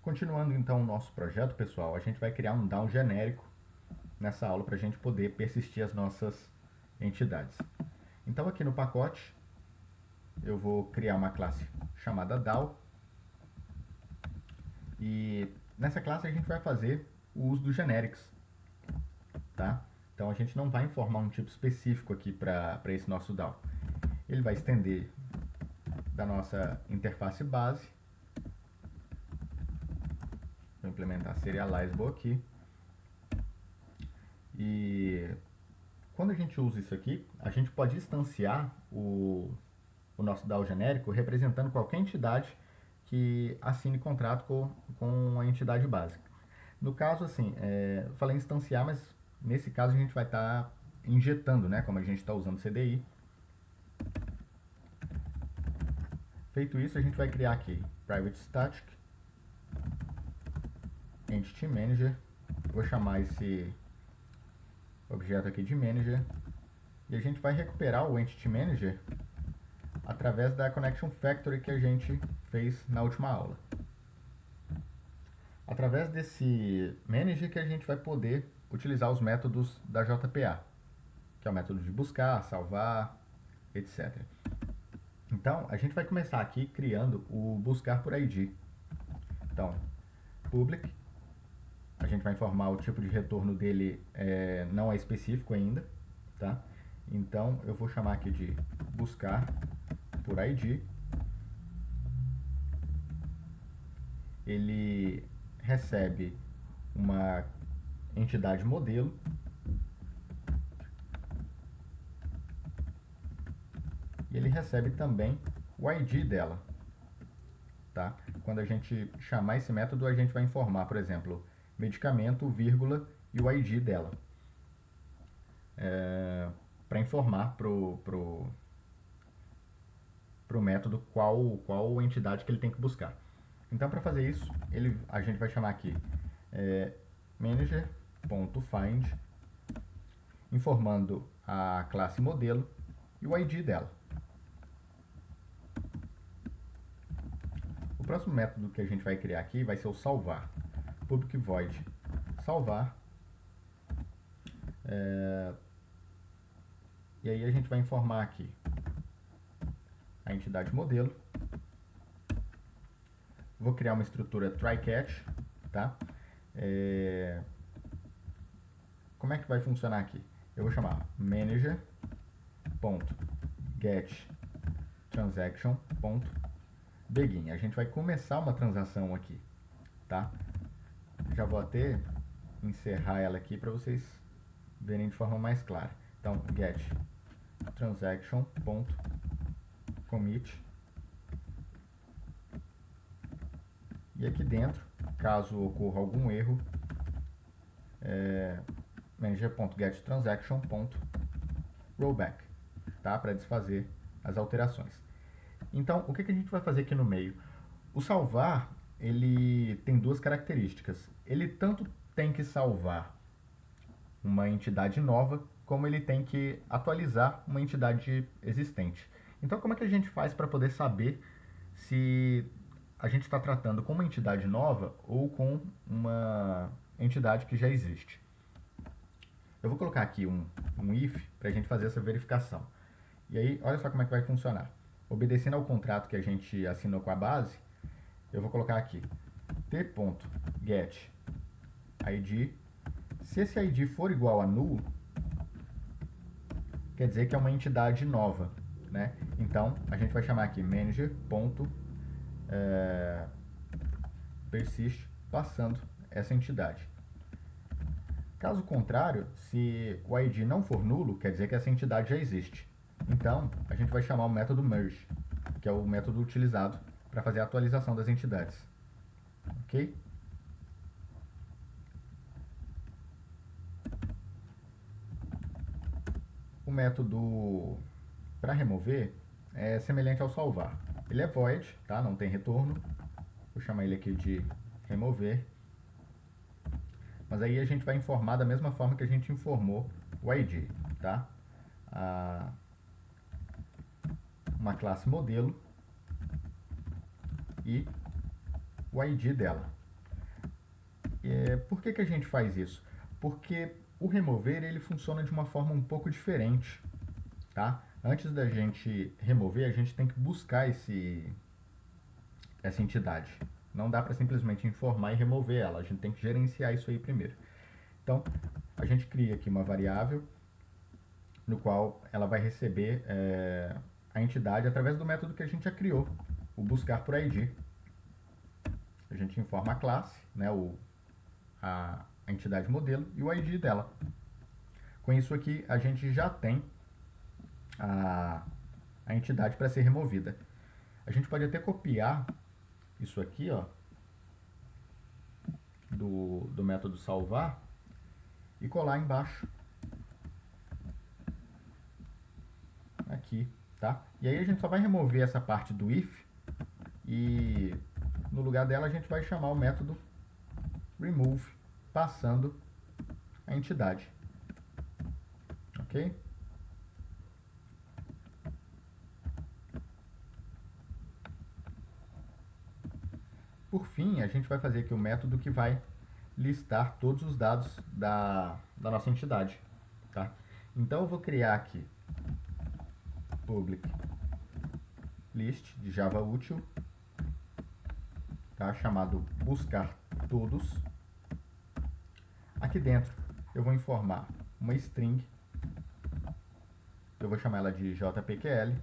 Continuando então o nosso projeto, pessoal, a gente vai criar um DAO genérico nessa aula para a gente poder persistir as nossas entidades. Então aqui no pacote eu vou criar uma classe chamada DAO e nessa classe a gente vai fazer o uso dos generics, tá? Então a gente não vai informar um tipo específico aqui para esse nosso DAO. Ele vai estender da nossa interface base. Vou implementar serializable aqui. E quando a gente usa isso aqui, a gente pode instanciar o nosso DAO genérico representando qualquer entidade que assine contrato com a entidade básica. No caso, assim, eu falei instanciar, mas nesse caso a gente vai estar injetando, né, como a gente está usando CDI. Feito isso, a gente vai criar aqui private static entity manager. Vou chamar esse objeto aqui de manager e a gente vai recuperar o entity manager através da connection factory que a gente fez na última aula. Através desse manager que a gente vai poder utilizar os métodos da JPA, que é o método de buscar, salvar, etc. Então, a gente vai começar aqui criando o buscar por ID. Então, public, a gente vai informar o tipo de retorno dele, não é específico ainda, tá? Então, eu vou chamar aqui de buscar por ID. Ele recebe uma entidade modelo e ele recebe também o ID dela, tá? Quando a gente chamar esse método, a gente vai informar, por exemplo, medicamento, vírgula, e o ID dela, para informar pro método qual entidade que ele tem que buscar. Então, para fazer isso, a gente vai chamar aqui manager.find, informando a classe modelo e o ID dela. O próximo método que a gente vai criar aqui vai ser o salvar. Public void salvar. E aí a gente vai informar aqui a entidade modelo. Vou criar uma estrutura try-catch, tá? Como é que vai funcionar aqui? Eu vou chamar manager.getTransaction.begin. A gente vai começar uma transação aqui, tá? Já vou até encerrar ela aqui para vocês verem de forma mais clara. Então, getTransaction.commit. E aqui dentro, caso ocorra algum erro, manager.getTransaction.rollback, tá? Para desfazer as alterações. Então, o que a gente vai fazer aqui no meio? O salvar, ele tem duas características. Ele tanto tem que salvar uma entidade nova, como ele tem que atualizar uma entidade existente. Então, como é que a gente faz para poder saber se a gente está tratando com uma entidade nova ou com uma entidade que já existe? Eu vou colocar aqui um if para a gente fazer essa verificação. E aí, olha só como é que vai funcionar. Obedecendo ao contrato que a gente assinou com a base, eu vou colocar aqui t.getID. Se esse ID for igual a null, quer dizer que é uma entidade nova, né? Então, a gente vai chamar aqui manager.persist passando essa entidade. Caso contrário, se o ID não for nulo, quer dizer que essa entidade já existe. Então, a gente vai chamar o método merge, que é o método utilizado para fazer a atualização das entidades. Ok? O método para remover é semelhante ao salvar. Ele é void, tá? Não tem retorno. Vou chamar ele aqui de remover. Mas aí a gente vai informar da mesma forma que a gente informou o ID, tá? Uma classe modelo e o ID dela. Por que a gente faz isso? Porque o remover ele funciona de uma forma um pouco diferente, tá? Antes da gente remover, a gente tem que buscar essa entidade. Não dá para simplesmente informar e remover ela, a gente tem que gerenciar isso aí primeiro. Então, a gente cria aqui uma variável no qual ela vai receber a entidade através do método que a gente já criou, o buscar por ID. A gente informa a classe, né, a entidade modelo e o ID dela. Com isso aqui, a gente já tem a entidade para ser removida. A gente pode até copiar isso aqui, ó, do método salvar e colar embaixo. Aqui, tá? E aí a gente só vai remover essa parte do if e no lugar dela a gente vai chamar o método remove, passando a entidade. Ok? Por fim, a gente vai fazer aqui o método que vai listar todos os dados da nossa entidade, tá? Então eu vou criar aqui public list de Java útil, tá? Chamado buscar todos. Aqui dentro eu vou informar uma string, eu vou chamar ela de jpql.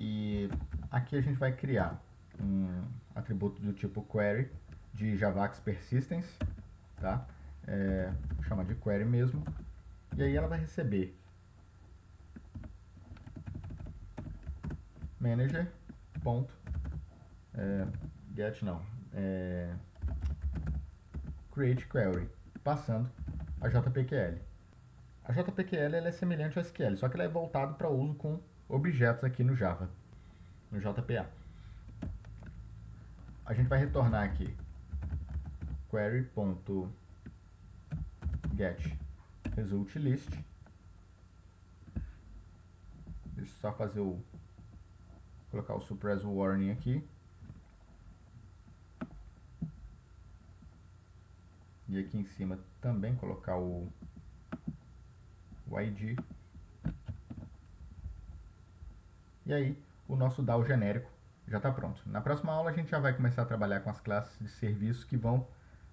E aqui a gente vai criar um atributo do tipo query de Javax Persistence, tá? Vou chamar de query mesmo. E aí ela vai receber manager ponto get não create query, passando a JPQL. A JPQL ela é semelhante ao SQL, só que ela é voltada para uso com objetos aqui no Java, no JPA. A gente vai retornar aqui query.get result list. Deixa eu só fazer colocar o suppress warning aqui. E aqui em cima também colocar o ID. E aí o nosso DAO genérico já está pronto. Na próxima aula a gente já vai começar a trabalhar com as classes de serviço que vão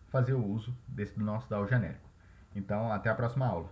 fazer o uso do nosso DAO genérico. Então até a próxima aula.